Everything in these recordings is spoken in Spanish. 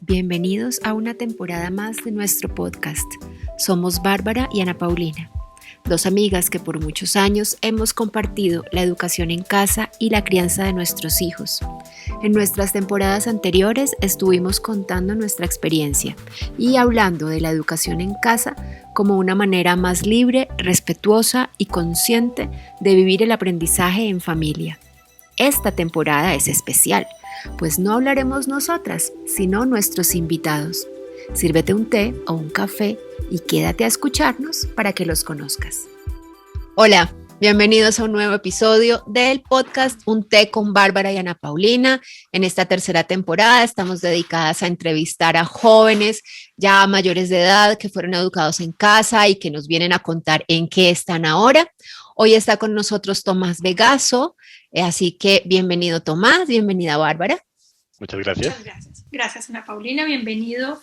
Bienvenidos a una temporada más de nuestro podcast. Somos Bárbara y Ana Paulina, dos amigas que por muchos años hemos compartido la educación en casa y la crianza de nuestros hijos. En nuestras temporadas anteriores estuvimos contando nuestra experiencia y hablando de la educación en casa como una manera más libre, respetuosa y consciente de vivir el aprendizaje en familia. Esta temporada es especial, pues no hablaremos nosotras, sino nuestros invitados. Sírvete un té o un café y quédate a escucharnos para que los conozcas. Hola, bienvenidos a un nuevo episodio del podcast Un té con Bárbara y Ana Paulina. En esta tercera temporada estamos dedicadas a entrevistar a jóvenes ya mayores de edad que fueron educados en casa y que nos vienen a contar en qué están ahora. Hoy está con nosotros Tomás Vegaso, así que bienvenido Tomás, bienvenida Bárbara. Muchas gracias. Muchas gracias. Gracias Ana Paulina, bienvenido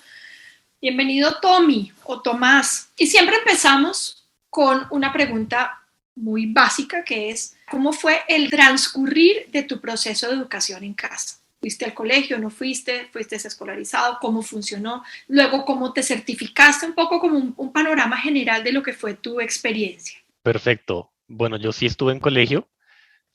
Tommy o Tomás. Y siempre empezamos con una pregunta muy básica que es, ¿cómo fue el transcurrir de tu proceso de educación en casa? ¿Fuiste al colegio, no fuiste? ¿Fuiste escolarizado? ¿Cómo funcionó? Luego, ¿cómo te certificaste? Un poco como un panorama general de lo que fue tu experiencia. Perfecto. Bueno, yo sí estuve en colegio,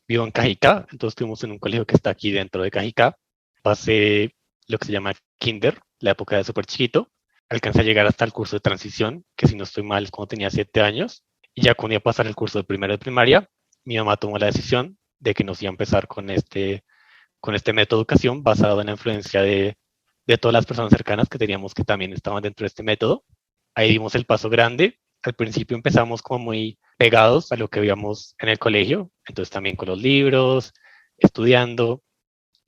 vivo en Cajicá, entonces estuvimos en un colegio que está aquí dentro de Cajicá. Pasé lo que se llama kinder, la época de súper chiquito. Alcancé a llegar hasta el curso de transición, que si no estoy mal es cuando tenía 7 años. Y ya cuando iba a pasar el curso de primero de primaria, mi mamá tomó la decisión de que nos iba a empezar con este método de educación basado en la influencia de todas las personas cercanas que teníamos que también estaban dentro de este método. Ahí dimos el paso grande. Al principio empezamos como muy pegados a lo que veíamos en el colegio, entonces también con los libros, estudiando.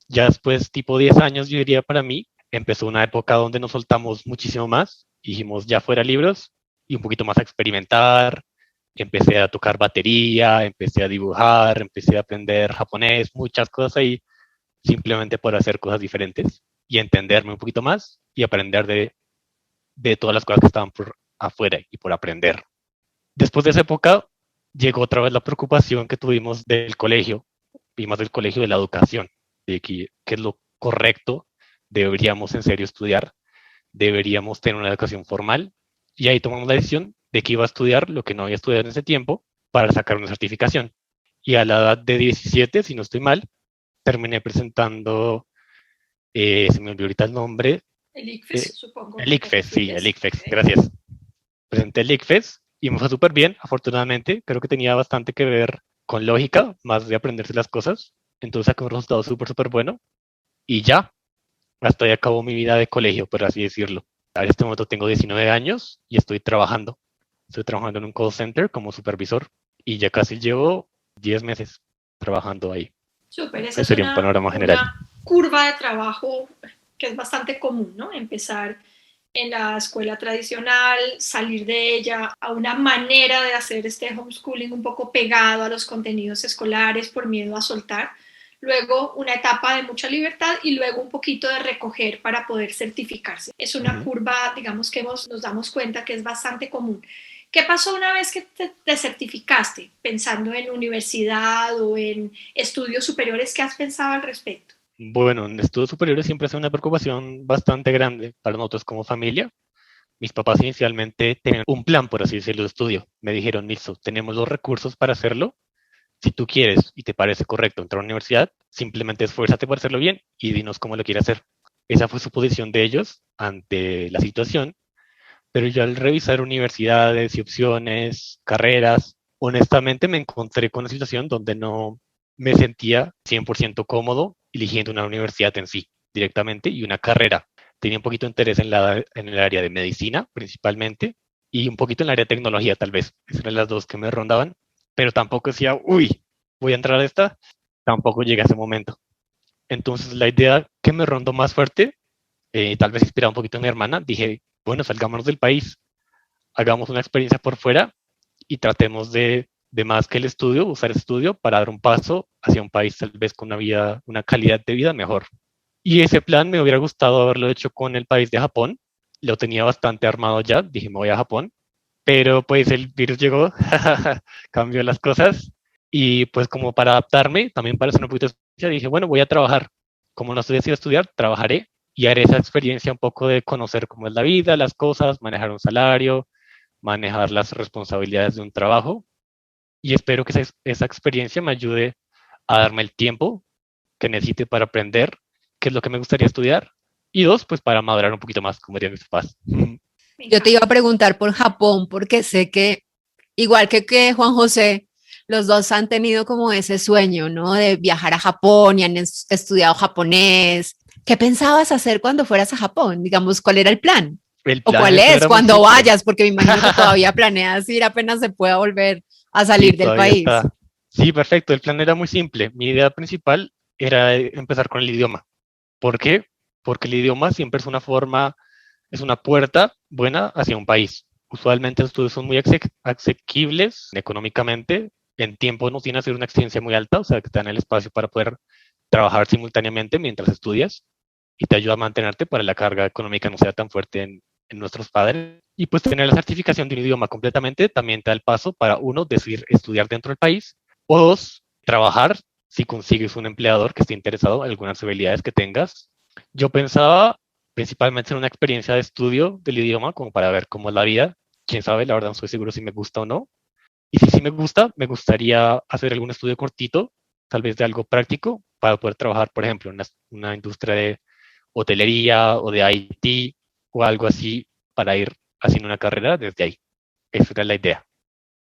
Ya después, tipo 10 años, yo diría para mí, empezó una época donde nos soltamos muchísimo más, dijimos ya fuera libros y un poquito más a experimentar. Empecé a tocar batería, empecé a dibujar, empecé a aprender japonés, muchas cosas ahí, simplemente por hacer cosas diferentes y entenderme un poquito más y aprender de todas las cosas que estaban por afuera y por aprender. Después de esa época, llegó otra vez la preocupación que tuvimos del colegio, y más del colegio de la educación, de qué es lo correcto, deberíamos en serio estudiar, deberíamos tener una educación formal, y ahí tomamos la decisión de que iba a estudiar lo que no había estudiado en ese tiempo para sacar una certificación. Y a la edad de 17, si no estoy mal, terminé presentando, se me olvidó ahorita el nombre. El ICFES, supongo. El ICFES, sí, el ICFES, gracias. Presenté el ICFES y me fue súper bien, afortunadamente. Creo que tenía bastante que ver con lógica, más de aprenderse las cosas. Entonces saqué un resultado súper bueno. Y ya, hasta ahí acabó mi vida de colegio, por así decirlo. En este momento tengo 19 años y estoy trabajando. Estoy trabajando en un call center como supervisor y ya casi llevo 10 meses trabajando ahí. Súper, ese sería un panorama general. Una curva de trabajo que es bastante común, ¿no? Empezar en la escuela tradicional, salir de ella a una manera de hacer este homeschooling un poco pegado a los contenidos escolares por miedo a soltar. Luego una etapa de mucha libertad y luego un poquito de recoger para poder certificarse. Es una curva, digamos, que nos damos cuenta que es bastante común. ¿Qué pasó una vez que te certificaste? Pensando en universidad o en estudios superiores, ¿qué has pensado al respecto? Bueno, en estudios superiores siempre es una preocupación bastante grande para nosotros como familia. Mis papás inicialmente tenían un plan, por así decirlo, de estudio. Me dijeron, listo, tenemos los recursos para hacerlo. Si tú quieres y te parece correcto entrar a la universidad, simplemente esfuérzate por hacerlo bien y dinos cómo lo quieres hacer. Esa fue su posición de ellos ante la situación. Pero yo al revisar universidades y opciones, carreras, honestamente me encontré con una situación donde no me sentía 100% cómodo eligiendo una universidad en sí directamente y una carrera. Tenía un poquito de interés en el área de medicina principalmente y un poquito en el área de tecnología tal vez. Esas eran las dos que me rondaban, pero tampoco decía, uy, voy a entrar a esta. Tampoco llegué a ese momento. Entonces la idea que me rondó más fuerte, tal vez inspirada un poquito en mi hermana, dije, bueno, salgámonos del país, hagamos una experiencia por fuera y tratemos de más que el estudio, usar el estudio para dar un paso hacia un país tal vez con una calidad de vida mejor. Y ese plan me hubiera gustado haberlo hecho con el país de Japón, lo tenía bastante armado ya, dije me voy a Japón, pero pues el virus llegó, cambió las cosas y pues como para adaptarme, también para hacer un poquito de experiencia, dije bueno, voy a trabajar, como no estoy decidido a estudiar, trabajaré y haré esa experiencia un poco de conocer cómo es la vida, las cosas, manejar un salario, manejar las responsabilidades de un trabajo, y espero que esa experiencia me ayude a darme el tiempo que necesite para aprender qué es lo que me gustaría estudiar, y dos, pues para madurar un poquito más, como dirían mis papás. Yo te iba a preguntar por Japón, porque sé que, igual que Juan José, los dos han tenido como ese sueño, ¿no? De viajar a Japón y han estudiado japonés. ¿Qué pensabas hacer cuando fueras a Japón? Digamos, ¿cuál era el plan? El ¿O plan cuál inicial es era muy cuando simple. vayas? Porque me imagino que todavía planeas ir apenas se pueda volver a Sí, salir del todavía país. está. Sí, perfecto. El plan era muy simple. Mi idea principal era empezar con el idioma. ¿Por qué? Porque el idioma siempre es una forma, es una puerta buena hacia un país. Usualmente los estudios son muy asequibles económicamente. En tiempo no tiene que ser una exigencia muy alta, o sea, que te dan el espacio para poder trabajar simultáneamente mientras estudias y te ayuda a mantenerte para la carga económica no sea tan fuerte en nuestros padres. Y pues tener la certificación de un idioma completamente también te da el paso para uno, decidir estudiar dentro del país o dos, trabajar si consigues un empleador que esté interesado en algunas habilidades que tengas. Yo pensaba principalmente en una experiencia de estudio del idioma como para ver cómo es la vida. Quién sabe, la verdad no estoy seguro si me gusta o no. Y si sí me gusta, me gustaría hacer algún estudio cortito, tal vez de algo práctico, para poder trabajar, por ejemplo, en una industria de hotelería o de IT o algo así para ir haciendo una carrera desde ahí. Esa era la idea.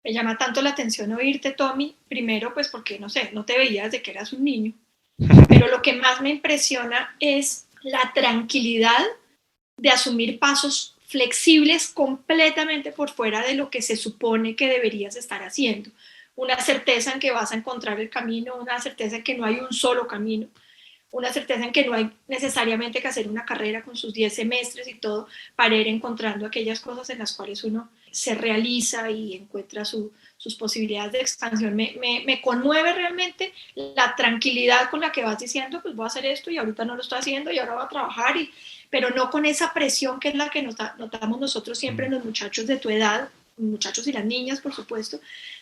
Me llama tanto la atención oírte, Tommy, primero pues porque, no sé, no te veías de que eras un niño, pero lo que más me impresiona es la tranquilidad de asumir pasos flexibles completamente por fuera de lo que se supone que deberías estar haciendo. Una certeza en que vas a encontrar el camino, una certeza en que no hay un solo camino, una certeza en que no hay necesariamente que hacer una carrera con sus 10 semestres y todo para ir encontrando aquellas cosas en las cuales uno se realiza y encuentra sus posibilidades de expansión. Me conmueve realmente la tranquilidad con la que vas diciendo, pues voy a hacer esto y ahorita no lo estoy haciendo y ahora voy a trabajar, pero no con esa presión que es la que notamos nosotros siempre en los muchachos de tu edad, muchachos y las niñas, por supuesto,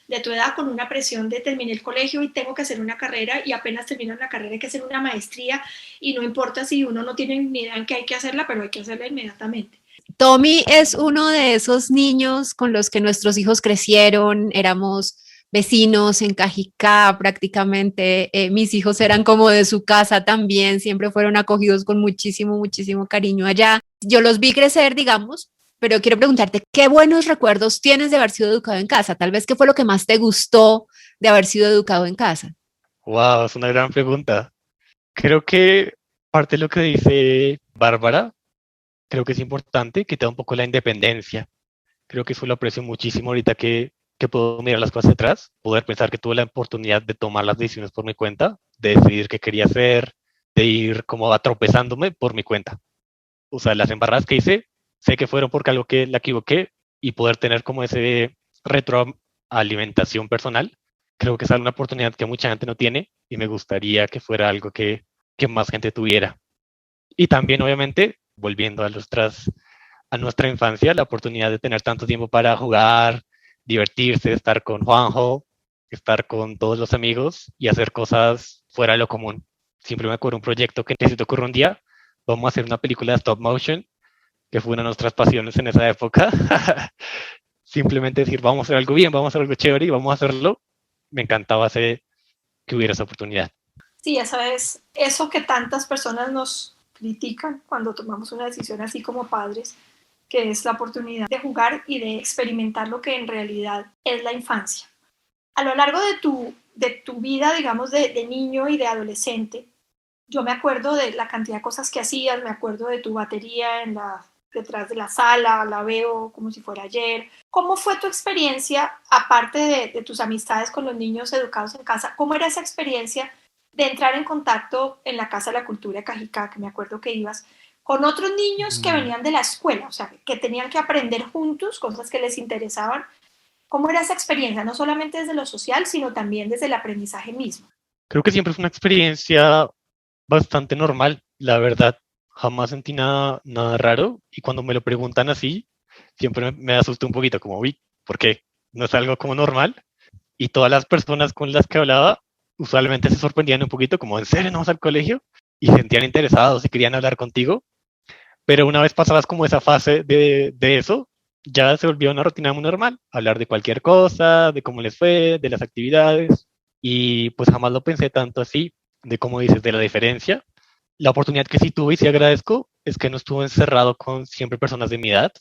de tu edad, con una presión de terminé el colegio y tengo que hacer una carrera y apenas termino la carrera hay que hacer una maestría y no importa si uno no tiene ni idea en qué hay que hacerla, pero hay que hacerla inmediatamente. Tommy es uno de esos niños con los que nuestros hijos crecieron, éramos vecinos en Cajicá prácticamente, mis hijos eran como de su casa también, siempre fueron acogidos con muchísimo, muchísimo cariño allá. Yo los vi crecer, digamos, pero quiero preguntarte, ¿qué buenos recuerdos tienes de haber sido educado en casa? Tal vez, ¿qué fue lo que más te gustó de haber sido educado en casa? Wow, es una gran pregunta. Creo que parte de lo que dice Bárbara, creo que es importante que te da un poco la independencia. Creo que eso lo aprecio muchísimo ahorita que puedo mirar las cosas atrás, poder pensar que tuve la oportunidad de tomar las decisiones por mi cuenta, de decidir qué quería hacer, de ir como atropezándome por mi cuenta. O sea, las embarradas que hice, sé que fueron porque algo que la equivoqué y poder tener como ese retroalimentación personal, creo que es una oportunidad que mucha gente no tiene y me gustaría que fuera algo que más gente tuviera. Y también, obviamente, volviendo a nuestra infancia, la oportunidad de tener tanto tiempo para jugar, divertirse, estar con Juanjo, estar con todos los amigos y hacer cosas fuera de lo común. Siempre me acuerdo un proyecto que se te ocurre un día, vamos a hacer una película de stop motion, que fue una de nuestras pasiones en esa época. Simplemente decir, vamos a hacer algo bien, vamos a hacer algo chévere y vamos a hacerlo. Me encantaba hacer que hubiera esa oportunidad. Sí, esa es eso que tantas personas nos critican cuando tomamos una decisión así como padres, que es la oportunidad de jugar y de experimentar lo que en realidad es la infancia. A lo largo de tu vida, digamos, de niño y de adolescente, yo me acuerdo de la cantidad de cosas que hacías, me acuerdo de tu batería detrás de la sala, la veo como si fuera ayer. ¿Cómo fue tu experiencia, aparte de tus amistades con los niños educados en casa? ¿Cómo era esa experiencia de entrar en contacto en la Casa de la Cultura de Cajicá, que me acuerdo que ibas, con otros niños que venían de la escuela, o sea, que tenían que aprender juntos, cosas que les interesaban? ¿Cómo era esa experiencia? No solamente desde lo social, sino también desde el aprendizaje mismo. Creo que siempre es una experiencia bastante normal, la verdad. Jamás sentí nada raro y cuando me lo preguntan así, siempre me asusta un poquito, como, uy, ¿por qué? No es algo como normal. Y todas las personas con las que hablaba usualmente se sorprendían un poquito, como, ¿en serio no vas al colegio? Y se sentían interesados y querían hablar contigo. Pero una vez pasabas como esa fase de eso, ya se volvió una rutina muy normal, hablar de cualquier cosa, de cómo les fue, de las actividades, y pues jamás lo pensé tanto así, de cómo dices, de la diferencia. La oportunidad que sí tuve y sí agradezco es que no estuve encerrado con siempre personas de mi edad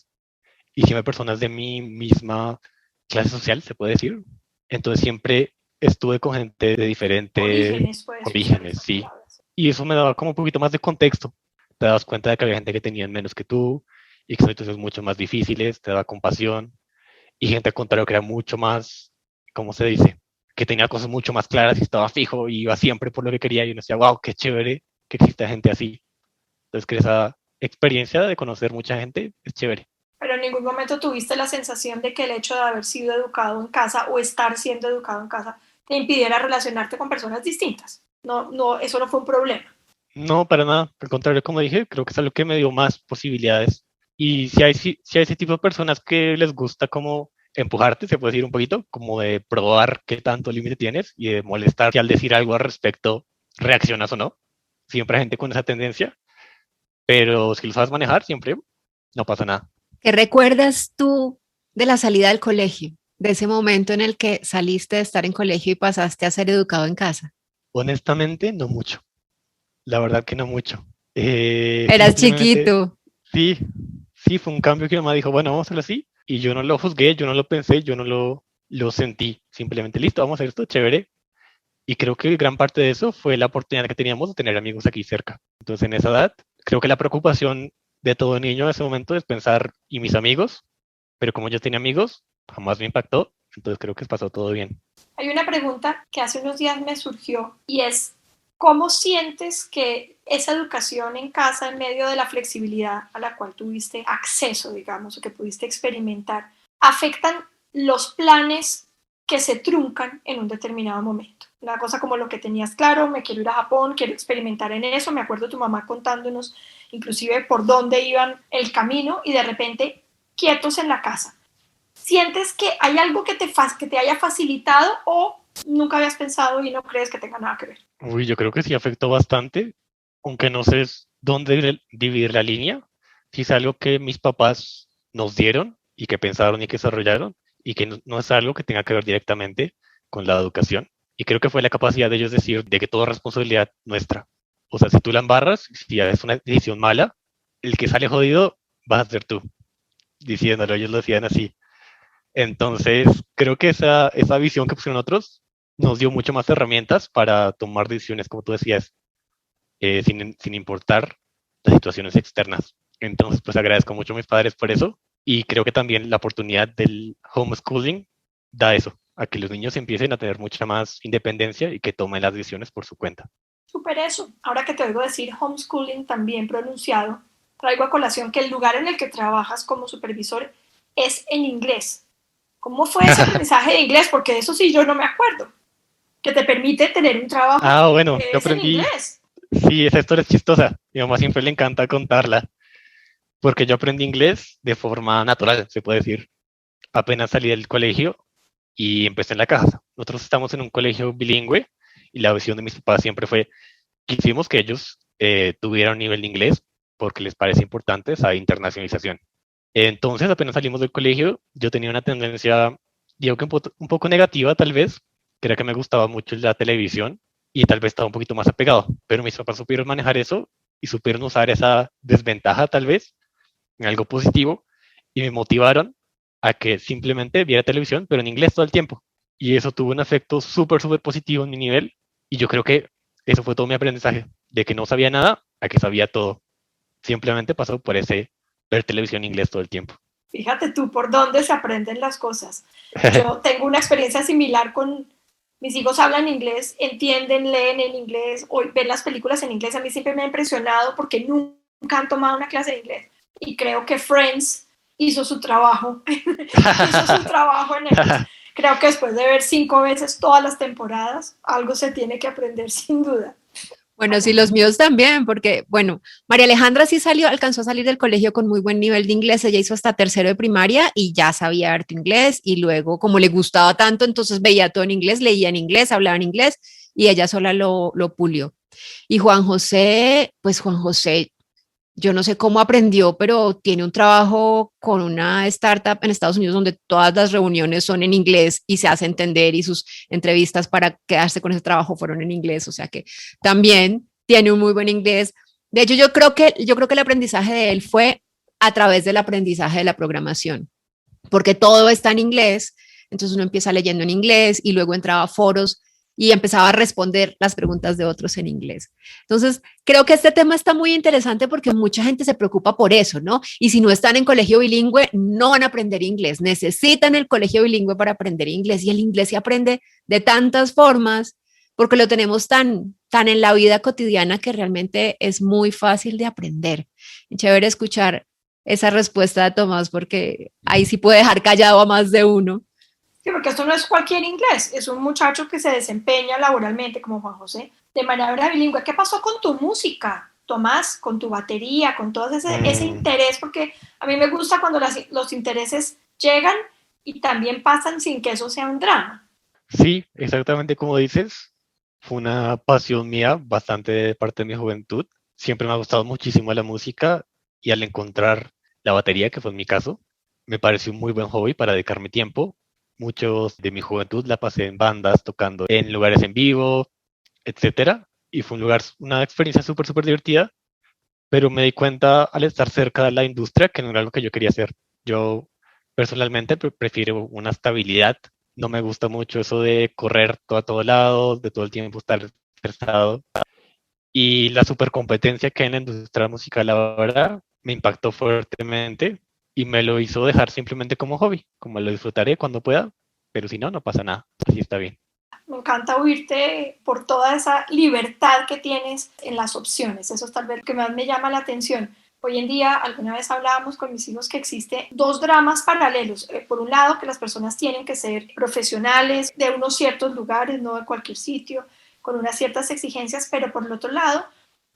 y siempre personas de mi misma clase social, se puede decir. Entonces siempre estuve con gente de diferentes Orígenes, puedes usar orígenes, esa sí. palabra. Y eso me daba como un poquito más de contexto. Te das cuenta de que había gente que tenían menos que tú y que son situaciones mucho más difíciles, te da compasión. Y gente al contrario que era mucho más, ¿cómo se dice? Que tenía cosas mucho más claras y estaba fijo y iba siempre por lo que quería y uno decía, wow, qué chévere que exista gente así. Entonces que esa experiencia de conocer mucha gente es chévere. Pero en ningún momento tuviste la sensación de que el hecho de haber sido educado en casa o estar siendo educado en casa te impidiera relacionarte con personas distintas. No, no, eso no fue un problema. No, para nada. Al contrario, como dije, creo que es algo que me dio más posibilidades. Y si hay ese tipo de personas que les gusta como empujarte, se puede decir un poquito, como de probar qué tanto límite tienes y de molestar si al decir algo al respecto reaccionas o no. Siempre hay gente con esa tendencia, pero si lo sabes manejar, siempre no pasa nada. ¿Qué recuerdas tú de la salida del colegio? De ese momento en el que saliste de estar en colegio y pasaste a ser educado en casa. Honestamente, no mucho. La verdad que no mucho. Eras Simplemente, chiquito. sí, sí, fue un cambio que mi mamá dijo, bueno, vamos a hacerlo así. Y yo no lo juzgué, yo no lo pensé, yo no lo sentí. Simplemente, listo, vamos a hacer esto, chévere. Y creo que gran parte de eso fue la oportunidad que teníamos de tener amigos aquí cerca. Entonces, en esa edad, creo que la preocupación de todo niño en ese momento es pensar, ¿y mis amigos? Pero como yo tenía amigos, jamás me impactó. Entonces, creo que pasó todo bien. Hay una pregunta que hace unos días me surgió y es, ¿cómo sientes que esa educación en casa, en medio de la flexibilidad a la cual tuviste acceso, digamos, o que pudiste experimentar, afectan los planes que se truncan en un determinado momento? Una cosa como lo que tenías claro, me quiero ir a Japón, quiero experimentar en eso, me acuerdo tu mamá contándonos inclusive por dónde iban el camino y de repente quietos en la casa. ¿Sientes que hay algo que te haya facilitado o nunca habías pensado y no crees que tenga nada que ver? Uy, yo creo que sí afectó bastante, aunque no sé dónde dividir la línea. Sí es algo que mis papás nos dieron y que pensaron y que desarrollaron y que no es algo que tenga que ver directamente con la educación. Y creo que fue la capacidad de ellos decir de que todo es responsabilidad nuestra. O sea, si tú la embarras, si es una decisión mala, el que sale jodido vas a ser tú, diciéndolo, ellos lo decían así. Entonces, creo que esa visión que pusieron otros nos dio mucho más herramientas para tomar decisiones, como tú decías, sin importar las situaciones externas. Entonces, pues agradezco mucho a mis padres por eso y creo que también la oportunidad del homeschooling da eso, a que los niños empiecen a tener mucha más independencia y que tomen las decisiones por su cuenta. Súper eso. Ahora que te oigo decir homeschooling también pronunciado, traigo a colación que el lugar en el que trabajas como supervisor es en inglés. ¿Cómo fue ese aprendizaje de inglés? Porque de eso sí yo no me acuerdo. Que te permite tener un trabajo Bueno, que yo es en aprendí, inglés. sí, esa historia es chistosa, mi mamá siempre le encanta contarla, porque yo aprendí inglés de forma natural, se puede decir. Apenas salí del colegio y empecé en la casa. Nosotros estamos en un colegio bilingüe y la visión de mis papás siempre fue, quisimos que ellos tuvieran un nivel de inglés porque les parece importante esa internacionalización. Entonces, apenas salimos del colegio, yo tenía una tendencia, digo que un poco negativa tal vez, que era que me gustaba mucho la televisión y tal vez estaba un poquito más apegado, pero mis papás supieron manejar eso y supieron usar esa desventaja tal vez en algo positivo y me motivaron a que simplemente viera televisión, pero en inglés todo el tiempo. Y eso tuvo un efecto súper, súper positivo en mi nivel y yo creo que eso fue todo mi aprendizaje, de que no sabía nada a que sabía todo. Simplemente pasó por ese ver televisión en inglés todo el tiempo. Fíjate tú por dónde se aprenden las cosas. Yo tengo una experiencia similar con mis hijos hablan inglés, entienden, leen en inglés, o ven las películas en inglés. A mí siempre me ha impresionado porque nunca han tomado una clase de inglés. Y creo que Friends hizo su trabajo, hizo su trabajo en ellos. Creo que después de ver 5 veces todas las temporadas, algo se tiene que aprender sin duda. Bueno, sí, los míos también, porque, bueno, María Alejandra sí salió, alcanzó a salir del colegio con muy buen nivel de inglés, ella hizo hasta tercero de primaria y ya sabía harto inglés y luego, como le gustaba tanto, entonces veía todo en inglés, leía en inglés, hablaba en inglés y ella sola lo pulió. Y Juan José, pues Juan José Yo no sé cómo aprendió, pero tiene un trabajo con una startup en Estados Unidos donde todas las reuniones son en inglés y se hace entender y sus entrevistas para quedarse con ese trabajo fueron en inglés. O sea que también tiene un muy buen inglés. De hecho, yo creo que el aprendizaje de él fue a través del aprendizaje de la programación, porque todo está en inglés. Entonces uno empieza leyendo en inglés y luego entraba a foros y empezaba a responder las preguntas de otros en inglés. Entonces, creo que este tema está muy interesante porque mucha gente se preocupa por eso, ¿no? Y si no están en colegio bilingüe, no van a aprender inglés. Necesitan el colegio bilingüe para aprender inglés y el inglés se aprende de tantas formas porque lo tenemos tan en la vida cotidiana que realmente es muy fácil de aprender. Y chévere escuchar esa respuesta de Tomás porque ahí sí puede dejar callado a más de uno. Sí, porque esto no es cualquier inglés, es un muchacho que se desempeña laboralmente como Juan José de manera bilingüe. ¿Qué pasó con tu música, Tomás? Con tu batería, con todo ese interés, porque a mí me gusta cuando los intereses llegan y también pasan sin que eso sea un drama. Sí, exactamente como dices, fue una pasión mía, bastante de parte de mi juventud. Siempre me ha gustado muchísimo la música y al encontrar la batería, que fue en mi caso, me pareció un muy buen hobby para dedicarme tiempo. Muchos de mi juventud la pasé en bandas, tocando en lugares en vivo, etcétera. Y fue una experiencia súper, súper divertida, pero me di cuenta al estar cerca de la industria que no era lo que yo quería hacer. Yo personalmente prefiero una estabilidad. No me gusta mucho eso de correr todo a todos lados, de todo el tiempo estar estresado. Y la supercompetencia que hay en la industria musical ahora me impactó fuertemente y me lo hizo dejar simplemente como hobby, como lo disfrutaré cuando pueda, pero si no, no pasa nada, así está bien. Me encanta oírte por toda esa libertad que tienes en las opciones. Eso es tal vez lo que más me llama la atención. Hoy en día, alguna vez hablábamos con mis hijos que existe dos dramas paralelos. Por un lado, que las personas tienen que ser profesionales de unos ciertos lugares, no de cualquier sitio, con unas ciertas exigencias, pero por el otro lado,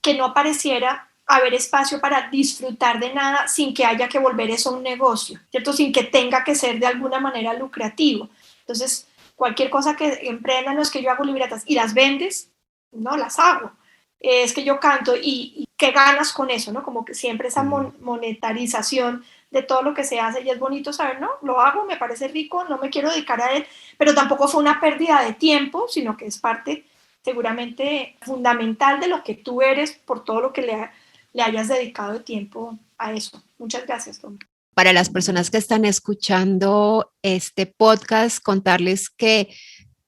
que no pareciera haber espacio para disfrutar de nada sin que haya que volver eso a un negocio, ¿cierto? Sin que tenga que ser de alguna manera lucrativo. Entonces, cualquier cosa que emprendan, no es que yo hago libretas y las vendes, no las hago. Es que yo canto y qué ganas con eso, ¿no? Como que siempre esa monetarización de todo lo que se hace y es bonito saber, ¿no? Lo hago, me parece rico, no me quiero dedicar a él, pero tampoco fue una pérdida de tiempo, sino que es parte seguramente fundamental de lo que tú eres por todo lo que le hayas dedicado de tiempo a eso. Muchas gracias, Tom. Para las personas que están escuchando este podcast, contarles que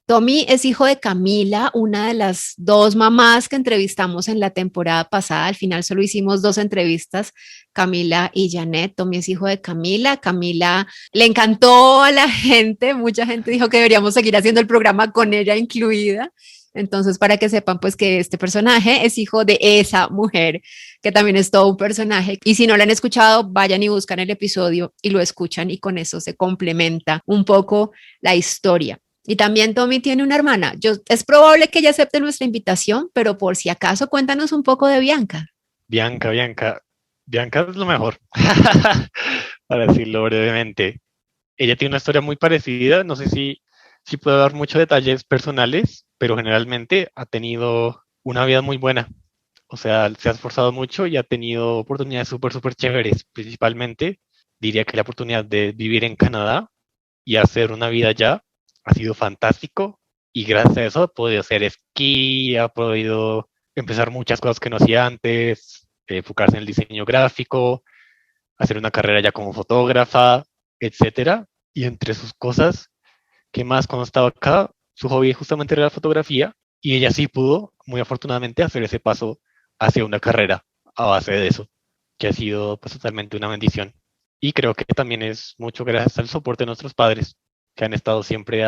Tommy es hijo de Camila, una de las dos mamás que entrevistamos en la temporada pasada. Al final solo hicimos 2 entrevistas, Camila y Janet. Tommy es hijo de Camila. Camila le encantó a la gente. Mucha gente dijo que deberíamos seguir haciendo el programa con ella incluida. Entonces, para que sepan, pues que este personaje es hijo de esa mujer, que también es todo un personaje. Y si no lo han escuchado, vayan y buscan el episodio y lo escuchan y con eso se complementa un poco la historia. Y también Tommy tiene una hermana. Es probable que ella acepte nuestra invitación, pero por si acaso, cuéntanos un poco de Bianca. Bianca es lo mejor, para decirlo brevemente. Ella tiene una historia muy parecida, no sé si puedo dar muchos detalles personales, pero generalmente ha tenido una vida muy buena. O sea, se ha esforzado mucho y ha tenido oportunidades súper, súper chéveres. Principalmente, diría que la oportunidad de vivir en Canadá y hacer una vida allá ha sido fantástico. Y gracias a eso ha podido hacer esquí, ha podido empezar muchas cosas que no hacía antes, enfocarse en el diseño gráfico, hacer una carrera ya como fotógrafa, etcétera. Y entre sus cosas, que más cuando estaba acá, su hobby justamente era la fotografía y ella sí pudo, muy afortunadamente, hacer ese paso hacia una carrera a base de eso, que ha sido pues totalmente una bendición. Y creo que también es mucho gracias al soporte de nuestros padres, que han estado siempre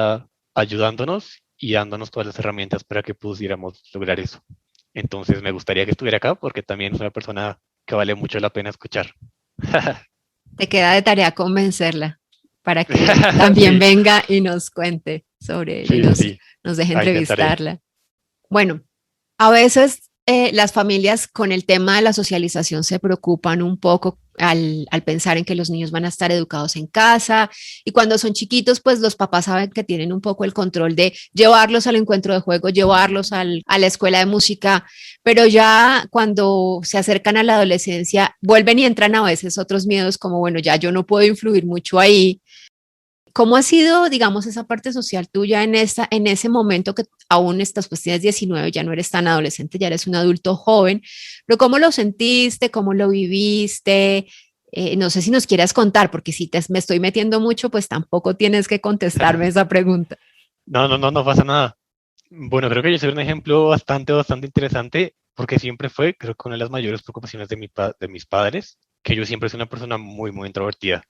ayudándonos y dándonos todas las herramientas para que pudiéramos lograr eso. Entonces me gustaría que estuviera acá porque también es una persona que vale mucho la pena escuchar. Te queda de tarea convencerla para que también Sí. venga y nos cuente sobre ella y nos deje entrevistarla. Bueno, a veces las familias con el tema de la socialización se preocupan un poco al pensar en que los niños van a estar educados en casa y cuando son chiquitos, pues los papás saben que tienen un poco el control de llevarlos al encuentro de juego, llevarlos a la escuela de música, pero ya cuando se acercan a la adolescencia, vuelven y entran a veces otros miedos como, bueno, ya yo no puedo influir mucho ahí. ¿Cómo ha sido, digamos, esa parte social tuya en ese momento que aún estás, pues tienes 19, ya no eres tan adolescente, ya eres un adulto joven, pero cómo lo sentiste, cómo lo viviste? No sé si nos quieras contar, porque si me estoy metiendo mucho, pues tampoco tienes que contestarme esa pregunta. No pasa nada. Bueno, creo que yo soy un ejemplo bastante interesante porque siempre fue, creo que una de las mayores preocupaciones de mis padres, que yo siempre soy una persona muy introvertida.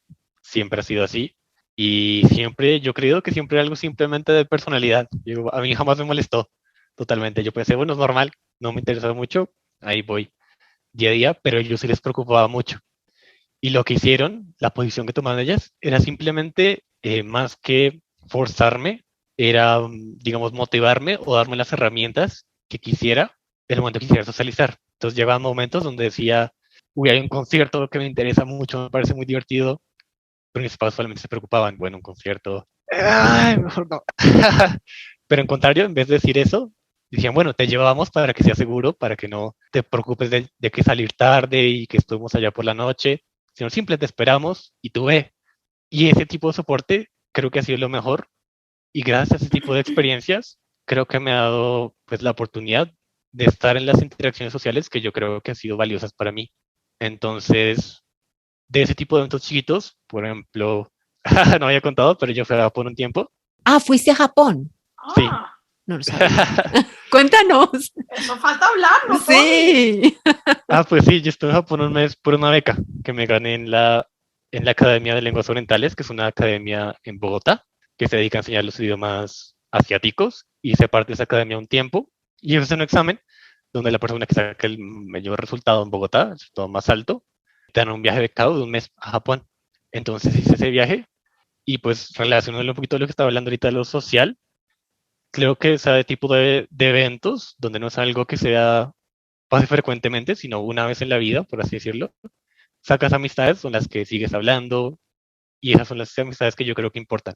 Siempre ha sido así. Y siempre, yo creo que siempre era algo simplemente de personalidad. A mí jamás me molestó totalmente. Yo pensé, bueno, es normal, no me interesa mucho, ahí voy día a día, pero a ellos sí les preocupaba mucho. Y lo que hicieron, la posición que tomaron ellas, era simplemente, más que forzarme, era, digamos, motivarme o darme las herramientas que quisiera en el momento que quisiera socializar. Entonces llegaban momentos donde decía, uy, hay un concierto que me interesa mucho, me parece muy divertido, pero mis padres solamente se preocupaban, bueno, un concierto, ay, mejor no. Pero en contrario, en vez de decir eso, decían, bueno, te llevamos para que sea seguro, para que no te preocupes de que salir tarde y que estuvimos allá por la noche, sino simplemente te esperamos y tú ve. Y ese tipo de soporte creo que ha sido lo mejor, y gracias a ese tipo de experiencias creo que me ha dado pues la oportunidad de estar en las interacciones sociales que yo creo que han sido valiosas para mí. Entonces, de ese tipo de eventos chiquitos, por ejemplo, no había contado, pero yo fui a Japón un tiempo. Ah, fuiste a Japón. Sí. Ah, No lo sabía. Cuéntanos. eso falta hablarlo, Tony. Sí. Pues sí, yo estuve en Japón un mes por una beca que me gané en la Academia de Lenguas Orientales, que es una academia en Bogotá, que se dedica a enseñar los idiomas asiáticos. Hice parte de esa academia un tiempo y hice un examen donde la persona que saca el mayor resultado en Bogotá, el resultado más alto, te dan un viaje becado de un mes a Japón. Entonces hice ese viaje y pues relacionándolo un poquito de lo que estaba hablando ahorita de lo social, creo que ese tipo de eventos, donde no es algo que sea pase frecuentemente, sino una vez en la vida, por así decirlo, sacas amistades con las que sigues hablando y esas son las amistades que yo creo que importan.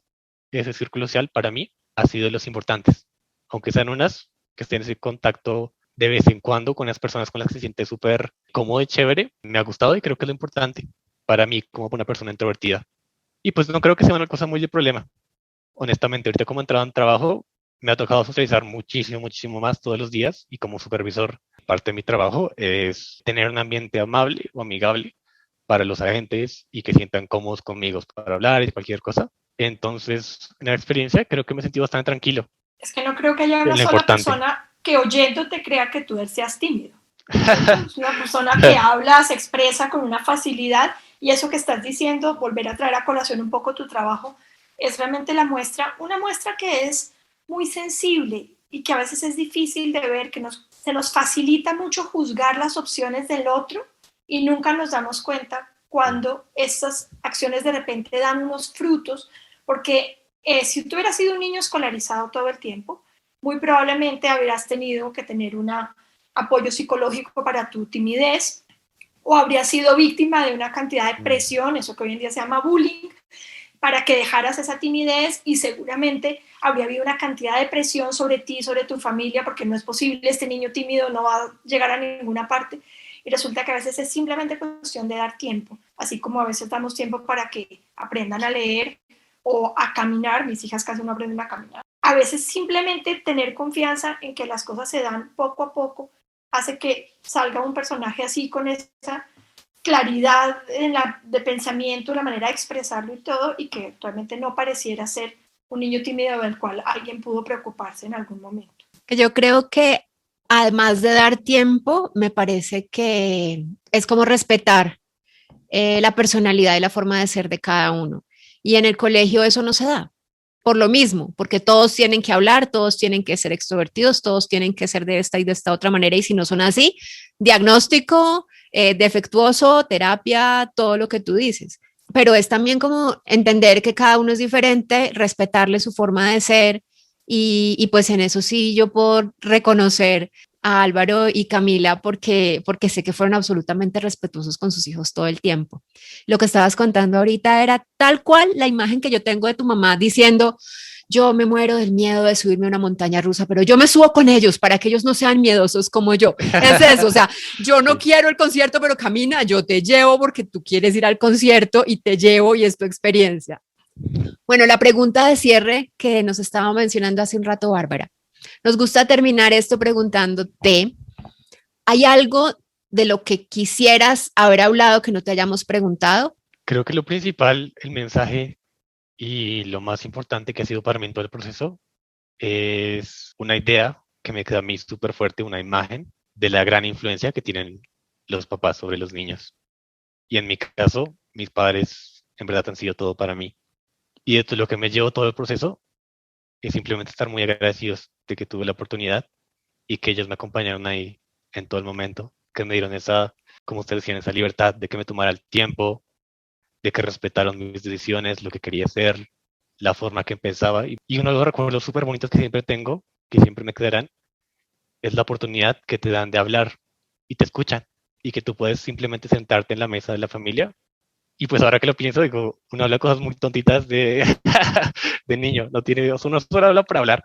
Ese círculo social para mí ha sido de los importantes, aunque sean unas que estén en contacto de vez en cuando con las personas con las que se siente súper cómodo y chévere, me ha gustado y creo que es lo importante para mí como una persona introvertida. Y pues no creo que sea una cosa muy de problema. Honestamente, ahorita como he entrado en trabajo, me ha tocado socializar muchísimo más todos los días y como supervisor, parte de mi trabajo es tener un ambiente amable o amigable para los agentes y que sientan cómodos conmigo para hablar y cualquier cosa. Entonces, en la experiencia creo que me sentí bastante tranquilo. Es que no creo que haya Es una lo sola importante. persona que oyéndote crea que tú seas tímido. Es una persona que habla, se expresa con una facilidad y eso que estás diciendo, volver a traer a colación un poco tu trabajo, es realmente una muestra que es muy sensible y que a veces es difícil de ver, que se nos facilita mucho juzgar las opciones del otro y nunca nos damos cuenta cuando estas acciones de repente dan unos frutos, porque si tú hubieras sido un niño escolarizado todo el tiempo, muy probablemente habrías tenido que tener un apoyo psicológico para tu timidez o habrías sido víctima de una cantidad de presión, eso que hoy en día se llama bullying, para que dejaras esa timidez y seguramente habría habido una cantidad de presión sobre ti, sobre tu familia, porque no es posible, este niño tímido no va a llegar a ninguna parte. Y resulta que a veces es simplemente cuestión de dar tiempo, así como a veces damos tiempo para que aprendan a leer o a caminar, mis hijas casi no aprenden a caminar. A veces simplemente tener confianza en que las cosas se dan poco a poco hace que salga un personaje así con esa claridad de pensamiento, la manera de expresarlo y todo, y que actualmente no pareciera ser un niño tímido del cual alguien pudo preocuparse en algún momento. Yo creo que además de dar tiempo, me parece que es como respetar la personalidad y la forma de ser de cada uno. Y en el colegio eso no se da. Por lo mismo, porque todos tienen que hablar, todos tienen que ser extrovertidos, todos tienen que ser de esta y de esta otra manera, y si no son así, diagnóstico, defectuoso, terapia, todo lo que tú dices. Pero es también como entender que cada uno es diferente, respetarle su forma de ser, y pues en eso sí yo puedo reconocer a Álvaro y Camila porque sé que fueron absolutamente respetuosos con sus hijos todo el tiempo. Lo que estabas contando ahorita era tal cual la imagen que yo tengo de tu mamá diciendo, yo me muero del miedo de subirme a una montaña rusa, pero yo me subo con ellos para que ellos no sean miedosos como yo. Es eso, o sea, yo no quiero el concierto, pero camina, yo te llevo porque tú quieres ir al concierto y te llevo y es tu experiencia. Bueno, la pregunta de cierre que nos estaba mencionando hace un rato Bárbara. Nos gusta terminar esto preguntándote, ¿hay algo de lo que quisieras haber hablado que no te hayamos preguntado? Creo que lo principal, el mensaje y lo más importante que ha sido para mí en todo el proceso es una idea que me queda a mí súper fuerte, una imagen de la gran influencia que tienen los papás sobre los niños. Y en mi caso, mis padres en verdad han sido todo para mí. Y esto es lo que me llevó todo el proceso, es simplemente estar muy agradecidos de que tuve la oportunidad y que ellos me acompañaron ahí en todo el momento, que me dieron esa, como ustedes decían, esa libertad de que me tomara el tiempo, de que respetaron mis decisiones, lo que quería hacer, la forma que pensaba. Y uno de los recuerdos súper bonitos que siempre tengo, que siempre me quedarán, es la oportunidad que te dan de hablar y te escuchan y que tú puedes simplemente sentarte en la mesa de la familia. Y pues ahora que lo pienso, digo, uno habla cosas muy tontitas de, de niño, no tiene, o sea, uno solo habla para hablar,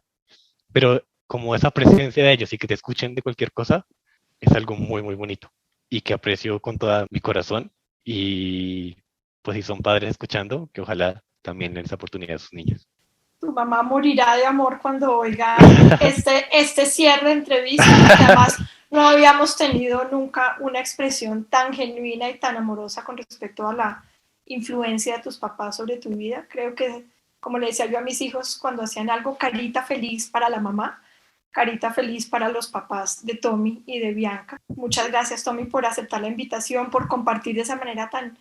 pero como esa presencia de ellos y que te escuchen de cualquier cosa, es algo muy, muy bonito y que aprecio con todo mi corazón. Y pues si son padres escuchando, que ojalá también den esa oportunidad a sus niños. Tu mamá morirá de amor cuando oiga este cierre de entrevista, porque además no habíamos tenido nunca una expresión tan genuina y tan amorosa con respecto a la influencia de tus papás sobre tu vida. Creo que, como le decía yo a mis hijos cuando hacían algo, carita feliz para la mamá, carita feliz para los papás de Tommy y de Bianca. Muchas gracias, Tommy, por aceptar la invitación, por compartir de esa manera tan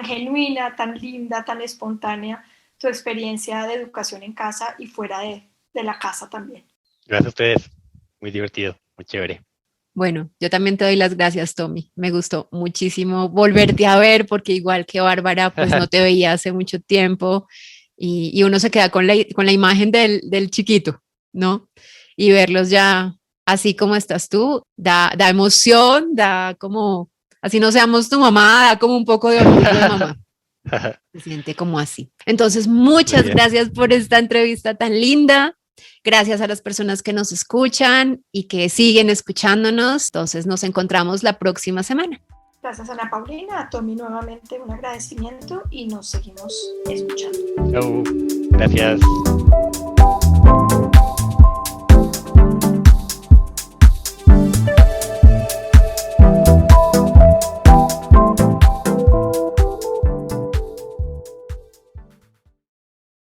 genuina, tan linda, tan espontánea tu experiencia de educación en casa y fuera de la casa también. Gracias a ustedes, muy divertido, muy chévere. Bueno, yo también te doy las gracias, Tommy. Me gustó muchísimo volverte a ver porque igual que Bárbara, pues no te veía hace mucho tiempo y uno se queda con la imagen del chiquito, ¿no? Y verlos ya así como estás tú, da emoción, da como, así no seamos tu mamá, da como un poco de orgullo de mamá. Se siente como así. Entonces, muchas gracias por esta entrevista tan linda. Gracias a las personas que nos escuchan y que siguen escuchándonos. Entonces, nos encontramos la próxima semana. Gracias, Ana Paulina. A Tommy nuevamente un agradecimiento y nos seguimos escuchando. Chau. Gracias.